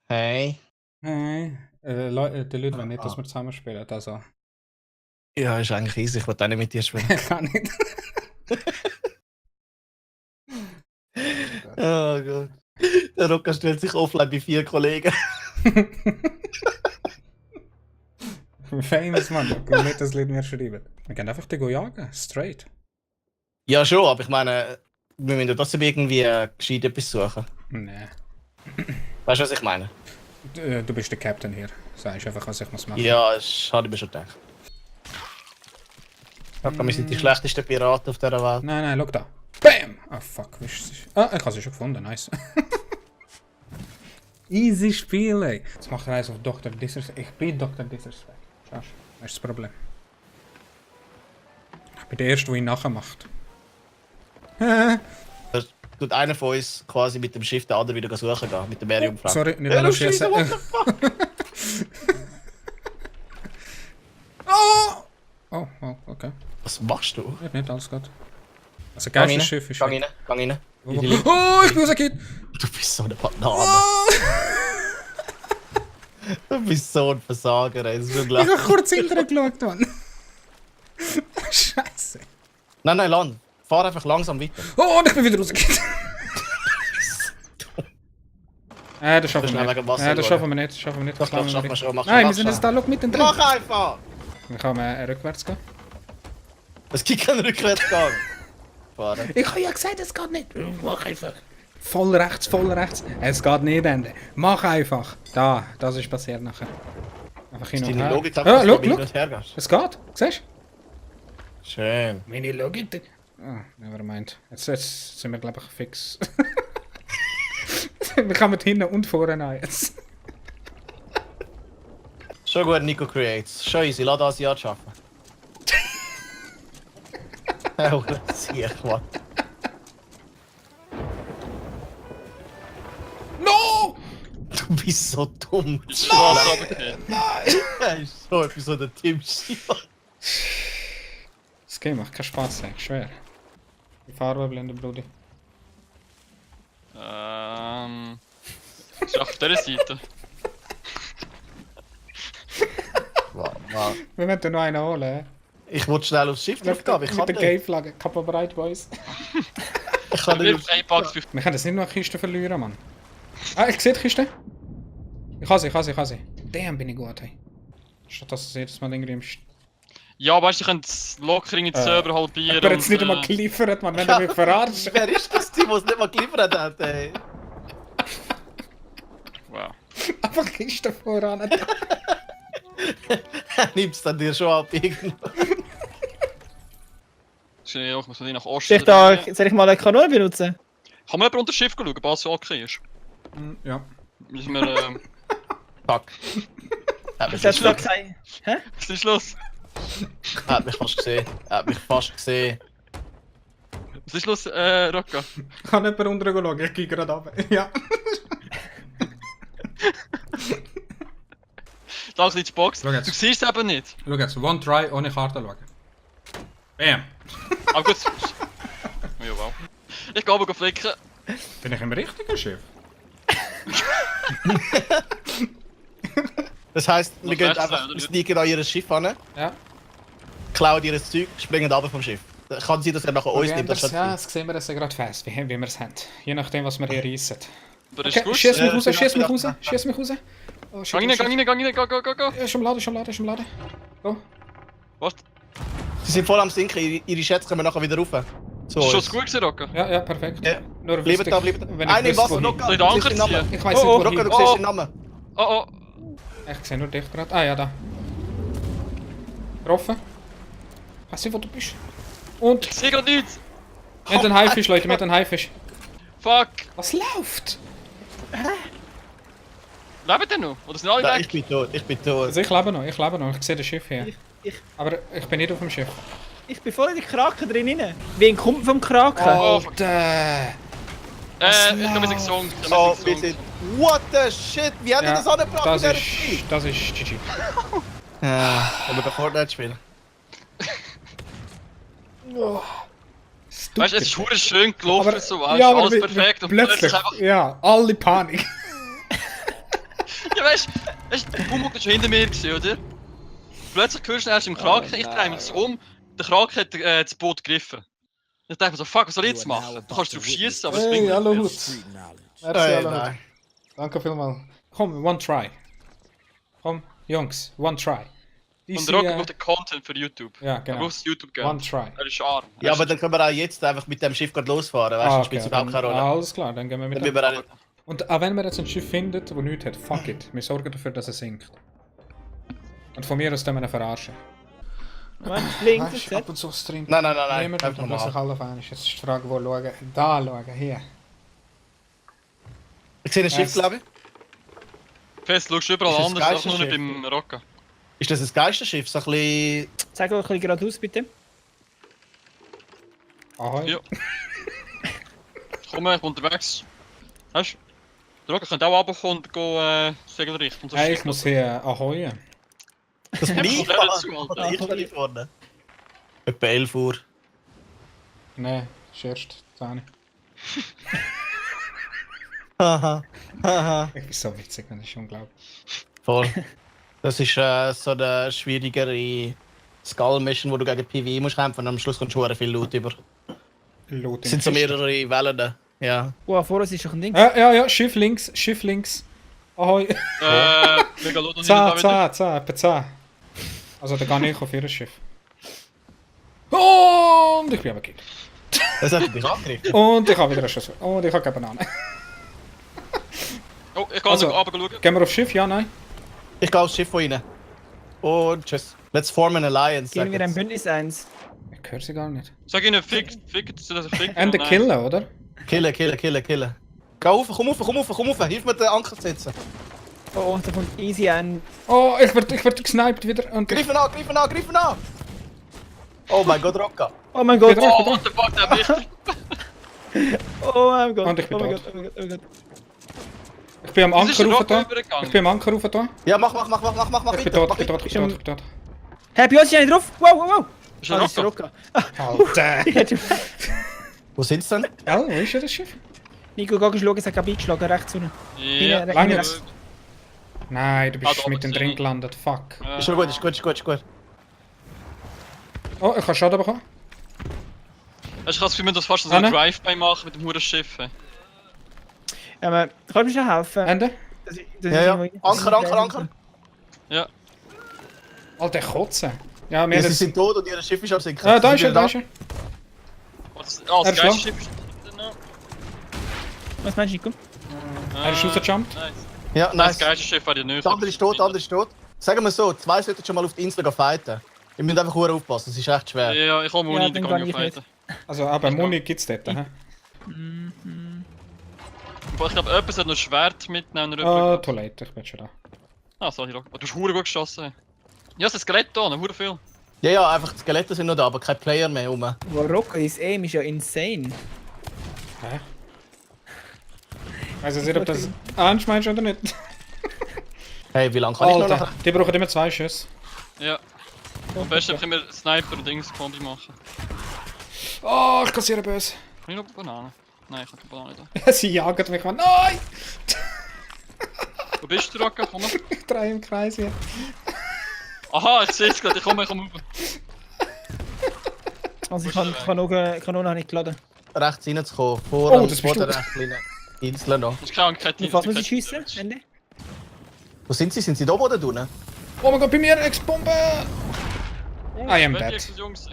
Hey. Nein. Die Leute wollen nicht, dass wir zusammen spielen. Also. Ja, ist eigentlich easy. Ich will auch nicht mit dir spielen. Kann nicht. Oh Gott. Der Rocker stellt sich offline bei 4 Kollegen. Famous, Mann. Ich will nicht das Lied mehr schreiben. Wir können einfach die jagen. Straight. Ja, schon, aber ich meine, wir müssen ja trotzdem irgendwie gescheit etwas suchen. Nee. Weißt du, was ich meine? Du bist der Captain hier. Sagst einfach, was ich muss machen. Ja, das habe ich mir schon gedacht. Wir sind die schlechtesten Piraten auf dieser Welt. Nein, schau da. Bam! Ah, fuck. Ah, ich habe sie schon gefunden. Nice. Easy Spiel, ey. Jetzt macht er eins auf Dr. Disrespect. Ich bin Dr. Disrespect. Schau, das ist das Problem. Ich bin der Erste, der ihn nachher macht. Das tut einer von uns quasi mit dem Schiff den anderen wieder suchen gehen, mit der Meerjungfrau. Sorry, nicht Ja, alle du schießen. Scheisse, what the fuck? Oh, okay. Was machst du? Wird nicht alles gut. Also, Gang geilstes rein, Schiff ist gang weg. rein, gang rein. Oh, ich bin rausgekippt! Du bist so eine Banane. Du bist so ein Versager, ey. Das ist Ich unglaublich. habe kurz hinterher geschaut, Mann. Scheiße. Nein, Land. Fahr einfach langsam weiter. Oh, und ich bin wieder rausgekippt. Das schaffen Schnell wir wegen nicht. Wasser Das schauen. schaffen wir nicht. Das schaffen wir nicht. Doch, Klauen schaffen wir wir schon. Mach Nein, wir schon, sind mach jetzt da, schau mittendrin. Mach einfach! Wir können rückwärts gehen. Es gibt keinen Rückwärtsgang. Fahren. Ich habe ja gesagt, es geht nicht. Mach einfach. Voll rechts, voll rechts. Es geht nicht, Ende. Mach einfach. Da, das ist passiert nachher. Einfach hin und Deine her. Logik sagt, Ja, dass du schau, hin schau. und her gehst. Es geht. Siehst du? Schön. Meine Logik. Ah, nevermind. Jetzt sind wir, glaube ich, fix. Wir kommen hinten und vorne an jetzt. Schon gut, Nico Creates. Schon easy, lass das Jahr schaffen. Oh, sicher, Mann. No! Du bist so dumm. Okay. Nein! Ist so etwas so der Team Schieber. Das Game macht keinen Spaß, ey. Schwer. Die Farbe blenden, Brudi. Ist auf dieser Seite. Wow. Wir müssen noch einen holen, hä? Ich wollte schnell aufs Schiff drauf gehen, aber ich kann Mit der nicht. Gay-Flagge. Kappa bereit, Boys. Ich kann Wir nicht. haben Packs für Wir können das nicht nur eine Kiste verlieren, Mann. Ah, ich sehe die Kiste. Ich habe sie. Damn, bin ich gut, hey. Statt dass es jedes Mal irgendwie im Ja, weißt du, ich könnte es locker in den Server halbieren. Aber jetzt nicht und, einmal geliefert, man, wenn er mich verarscht. Wer ist das Team, das es nicht mal geliefert hat, ey? Wow. Einfach Kiste voran. Nimmst dann dir schon ab irgendwann. Ich muss mal nach Osten. Soll ich mal eine Kanone benutzen? Kann man jemand unter das Schiff schauen, was so okay ist? Ja. Müssen wir, Fuck. Hat mich Das hast du fast gesagt. Hä? was ist los? gesehen. Hat mich fast gesehen. Was ist los, Rocca? Kann jemand unten schauen? Ich gehe gerade runter. Ja. Da ist die Box. Schau Du jetzt. siehst es eben nicht. Schau jetzt, one try ohne Karte schauen. Bam. Aber gut. Ja, wow. Ich gehe aber flicken. Bin ich im richtigen Schiff? Das heisst, wir Was gehen wär's einfach, denn, oder? sneaken an ihr Schiff an, Ja. klauen ihr Zeug, springen runter vom Schiff. Kann sein, dass er nachher uns nimmt, das ist Ja, das sehen wir jetzt gerade fest, wie wir es haben. Je nachdem, was wir hier reissen. Aber ist Okay, gut. schieß mich Ja, raus, ja, schieß mich ja. raus, schieß mich raus. Oh, shit, Gang rein, go. Ja, ist am Laden. Go. Was? Sie sind voll am Sinken, ihre Schätze kommen nachher wieder rauf. So, Ist schon uns. gut gewesen, Rocca? Ja, perfekt. Ja. Nur Bleibt wüsste da, ich, bleibt da. wenn ich Einer im wüsste, Wasser, wohin. Locker, Soll ich du den siehst Anker den Namen. ziehen? Ich weiß Oh, nicht, oh, Locker, wohin. du siehst Oh. den Namen. Oh, Ich sehe nur dich gerade. Ah ja, da. Getroffen. Weiß nicht, wo du bist. Und ich sehe gerade nichts. mit den Haifisch, Leute, mit den Haifisch. Fuck. Was läuft? Leben die noch? Oder sind alle Nein, weg? ich bin tot. Also ich lebe noch. Ich sehe das Schiff hier. Ich- Aber ich bin nicht auf dem Schiff. Ich bin voll in die Kraken drin. Wen kommt vom Kraken? Oh, Alter! ich glaube, wir sind gesungen. Oh, wir sind... What the shit? Wie haben wir das angebracht in das dieser ist, Spiel? das ist GG. Ja, aber der Fortnite spielen. Weißt du, es ist verdammt schön gelaufen, Aber, so, weißt ja, du, aber alles perfekt und plötzlich, einfach. ja, alle Panik. Ja, weißt du, der Pumuk war schon hinter mir, gewesen, oder? Plötzlich hörst du erst im Kraken, ich drehe mich so um, der Kraken hat das Boot gegriffen. Ich dachte mir so, fuck, was soll ich jetzt machen? Du kannst drauf schießen, aber es bringt Hey, hallo nichts. Hut. Merci, hallo Hut. nein. Danke vielmals. Komm, one try. Komm, Jungs, one try. Und der Rocker braucht den Content für YouTube. Ja, Er genau. braucht YouTube gehen. One try. Er ist arm. Ja, aber dann können wir auch jetzt einfach mit dem Schiff gerade losfahren, weißt du, das spielt überhaupt keine Rolle. Alles klar, dann gehen wir mit Dann dem. müssen wir auch nicht. Und auch wenn wir jetzt ein Schiff finden, das nichts hat, fuck it. Wir sorgen dafür, dass es sinkt. Und von mir aus können wir ihn verarschen. Mensch, links, Weißt jetzt. du, ab und zu streamt Nein, nein, nein, nein. niemand Einfach und plötzlich normal. alle auf einmal. Jetzt ist die Frage, wo schauen. Da schauen, hier. Ich sehe ein Schiff, glaube ich. Fest, schaust du überall Ist das anders, geilste auch nur nicht Schiff? beim Rocker. Ist das ein Geisterschiff? So ein bisschen... Zeig doch ein bisschen geradeaus, bitte. Ahoi. Ja. Komm, ich bin unterwegs. Weißt du? Der Rocker könnte auch runterkommen und gehen, Segel richten. Und so Hey, ich muss hier ahoyen. Das bin ich, Ja, Mann. das ist gut, Oder ich bin vorne. Etwa 11 Uhr. Nein, ist erst 10. Haha. Haha. Ich bin so witzig, das ist unglaublich. Voll. Das ist so eine schwierigere Skull-Mission, wo du gegen PvE musst kämpfen und am Schluss kommt schon viel Loot über. Loot Es sind so mehrere Wellen. Ja. Wow, vor uns ist doch ein Ding. Ja, Schiff links, Schiff links. Ahoi. Megalodon 10, 10, 10. Also da gehe ich auf ihr Schiff. Und ich bin aber gekillt. Das hat dich angegriffen. Und ich habe wieder einen Schuss. Und ich habe keine Banane. Oh, ich kann Also- also runter schauen. Gehen wir aufs Schiff? Ja, nein? Ich gehe aufs Schiff rein. Und tschüss. Let's form an alliance. Gehen sag wir ein jetzt. Bündnis 1. Ich höre sie gar nicht. Sag ihnen, fick, dass er fickt. And the Nein. Killer, oder? Killen. Geh rauf, komm rauf. Hilf mir den Anker zu setzen. Oh, da kommt easy ein. Oh, ich werd gesniped wieder. Und Greif ihn an. Oh mein Gott, Rocca. Oh mein Gott. Wieder. Oh, what the fuck, der Wichtig. Oh mein Gott. Und ich bin oh mein tot. Gott, oh mein Gott, oh mein Gott. ich bin am Das ist Anker der rauf Rocker da. übergegangen. Ich bin am Anker rauf da. Ja, mach Ich bin weiter. tot, Mach ich bin tot, weiter. ich bin tot, ich bin tot. Hey, bei uns ist einer drauf. Wow. Ist Ah, der das ist der Rocker? Rocker. Alter. Wo sind's denn? Ja, wo ist ja das Schiff? Nico, geh schauen, es hat gerade eingeschlagen, rechts unten. Ja. Lange jetzt. Nein, du Ah, bist da mittendrin gesehen. gelandet. Fuck. Ist schon gut. Oh, ich habe Schaden bekommen. Ich habe das Gefühl, wir müssen fast so Anne? einen Drive-By machen mit dem Huren-Schiff. Kannst du mir schon helfen? Ende? Ja. Anker. Ja. Alter, Kotze. Ja, mir Ja, sie ist... sind tot und ihr Schiff ist am Sinken. Ah, da Sie ist er, sind da wieder ist er. Das Er ist geilste Schiff ist noch. Was meinst du, Nico? Er ist rausgejumpt. Nice. Ja, Das nice. geilste Schiff war die nicht. Der andere ist tot. Sagen wir so, 2 sollten schon mal auf die Insel gehen fighten. Ihr müsst einfach gut aufpassen, es ist echt schwer. Ja, ich komme Ja, Uni, dann da kann gang ich ich fighten. Also, aber Muni gibt's dort, hä? Aber ich glaube, jemand sollte noch ein Schwert mitnehmen. Ah, Toilette, ich bin schon da. Ah, sorry, Rock. Du hast Huren gut geschossen. Ja, es ist ein Skelett da, Huren viel. Ja, einfach die Skelette sind noch da, aber kein Player mehr rum. Wow, Rocker, ist Aim ist ja insane. Hä? Ich weiss jetzt nicht, ob das ernst meinst oder nicht. Hey, wie lange kann ich noch Alter, nachher? die brauchen immer 2 Schüsse. Ja. Am besten können wir Sniper und Dings-Kombi machen. Oh, ich kassiere böse. Kann ich noch eine Banane? Nein, ich habe keine Banane da. Sie jagen mich an. Nein! Wo bist du, Rocker? Komm mal. Ich drehe im Kreis hier. Aha, ich sehe es gerade, ich komme rauf. Also ich kann auch noch nicht geladen. Rechts reinzukommen, Oh, vor das vor bist der du. rechten kleinen Insel noch. Das ist keine Auf was muss ich schiessen? Ende? Wo sind sie? Sind sie da oben oder unten? Oh mein Gott, bei mir eine Ex-Bombe! I am dead. Jungs.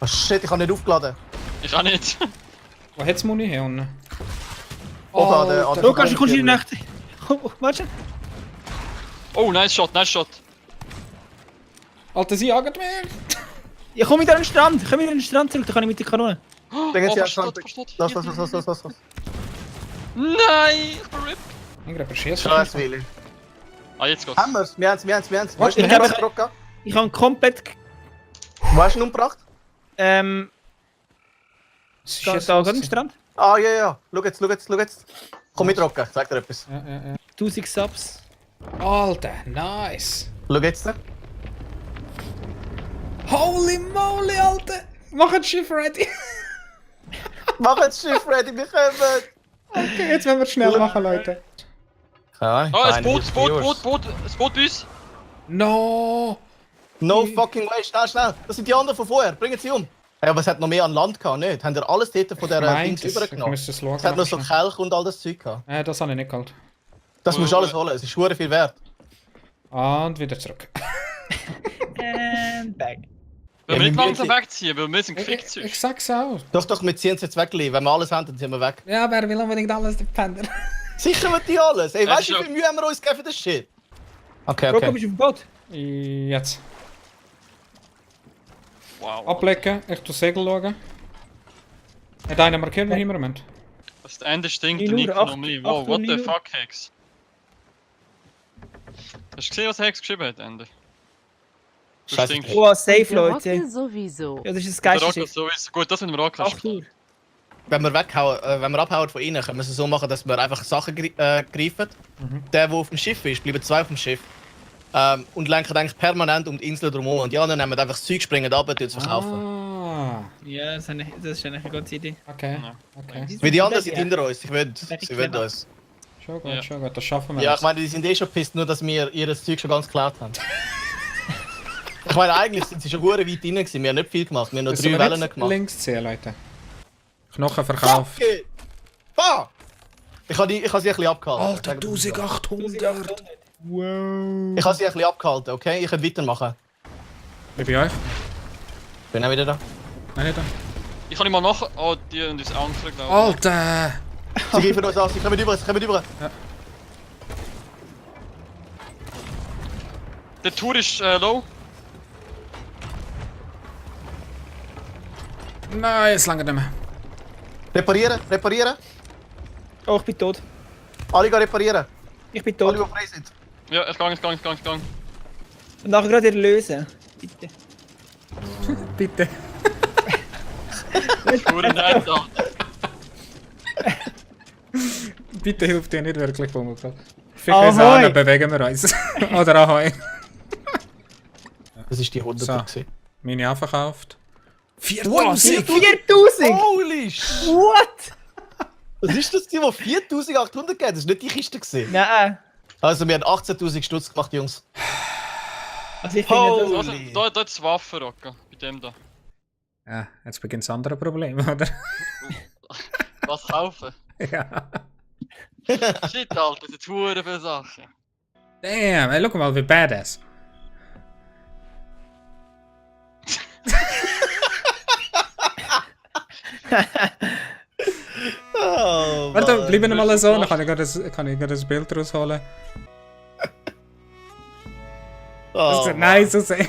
Oh shit, ich habe nicht aufgeladen. Ich auch nicht. Wo hat's Muni her unten? Oben an der- an der- Rocker, du kommst in die Nacht. Warte. Oh, nice shot, nice shot. Alter, sie jagen mich! Ja, komm wieder an den Strand. Komm wieder an den Strand zurück, dann kann ich mit der Kanone. Denken Sie versteht, erst versteht. Los. Nein, ich bin RIP. Ingrid, verschießt Scheiß Willi. Ah, jetzt geht's. Haben wir's? Wir haben's. Wo Was? hast du den Ich hab- Herz, Rocca? Ich habe komplett... Wo hast du ihn umgebracht? Da gerade am Strand. Ah, ja. Schau jetzt. Komm mit, Rocca, ich zeig dir etwas. Ja. 1000 Subs. Alter, nice! Schau jetzt. Holy moly, Alter! Mach ein Schiff ready! Mach jetzt Schiff ready, wir kommen! Okay, jetzt wollen wir schnell machen, Leute. Ja, Ah, keine das Boot bei uns. No! No fucking way, schnell. Das sind die anderen von vorher, bringen sie um. Ja, aber es hat noch mehr an Land gehabt, nicht? Haben ihr alles dort von dieser Dings Ich übergenommen? müsste es schauen. Es hat noch so Kelch und all das Zeug gehabt. Das habe ich nicht geholt. Das musst du alles holen, es ist schwer viel wert. Und wieder zurück. And back. Wir Ja, müssen nicht wir langsam müssen- wegziehen, weil wir sind Kriegszüge. Ich sag's auch. Doch, wir ziehen es jetzt weg, wenn wir alles haben, dann sind wir weg. Ja, aber er will unbedingt alles, der Pender. Sicher wird die alles. Ey, Ja, weißt du, das wie viel Mühe haben wir uns gegeben für das Shit? Okay, Rocco, okay. bist du auf dem Boot? Jetzt. Wow. Ablecken, ich tu Segel schauen. Hat einer markiert, wo wir müssen? Das Ende stinkt Minute, und Nico acht- noch mehr. acht Wow, what the Minuten. fuck, Hex? Hast du gesehen, was Hex geschrieben hat, Ende? Du Scheiße. stinkst. Oh, safe, Der Leute. Rockel sowieso. Ja, das ist das Der geilste Rocker Schiff. sowieso. Gut, das mit dem Rocker. 8 Uhr. Wenn wir wenn wir abhauen von ihnen, können wir es so machen, dass wir einfach Sachen greifen. Der auf dem Schiff ist, bleiben 2 auf dem Schiff. Und lenken eigentlich permanent um die Insel drumherum. Und die anderen nehmen einfach das Zeug, springen ab und es verkaufen. Ah, Ja, das ist eigentlich eine gute Idee. okay. Ja. Okay. Weil die anderen sind hinter uns, sie wollen clever. uns. Schon gut, Ja. schon gut, das schaffen wir. Ja, jetzt. ich meine, die sind eh schon pisst, nur dass wir ihr Zeug schon ganz geklaut haben. Ich meine, eigentlich sind sie schon gut weit rein gewesen. Wir haben nicht viel gemacht, wir haben nur Müssen 3 wir Wellen nicht gemacht. links ziehen, Leute. Knochen verkauft. Fuck it! Fuck! Ich habe sie ein bisschen abgehalten. Alter, 1800! Wow. Ich habe sie ein bisschen abgehalten, okay? Ich kann weitermachen. Ich bin bei euch. Bin auch wieder da. Nein, nicht da. Ich kann nicht mal nach. Oh, die und das andere, glaube Alter! Sie greifen uns an, sie kommen über, sie kommen über. ich. Der Tour ist low. Nein, es lange nicht mehr. Reparieren, reparieren. Oh, ich bin tot. Alle gehen reparieren. Ich bin Alle, tot. die frei sind. Ja, ich gang. Und nachher gerade wieder lösen. Bitte. Bitte. Tour in der Ende. Bitte hilft dir nicht wirklich, Bummelkopf. Fick Ahoi. uns an, dann bewegen wir uns. Oder Ahoi. Das ist die 100 So. gewesen. Meine verkauft. Wow, 4000! 4000! Holy shit! What? Was ist das, die 4800 gegeben? Das war nicht die Kiste gewesen. Nein. Also, wir haben 18.000 Stutz gemacht, Jungs. Also ich finde das... Also, da ist Waffe, Rocker. Bei dem da. Ja, jetzt beginnt das andere Problem, oder? Was kaufen? Ja. Shit, Alter, das sind Touren für Sachen. Damn, ey, schau mal, wie badass. Oh, Warte, Mann. bleib noch mal so, dann was? kann ich gerade ein Bild rausholen. Oh, Das sieht nice aus, ey.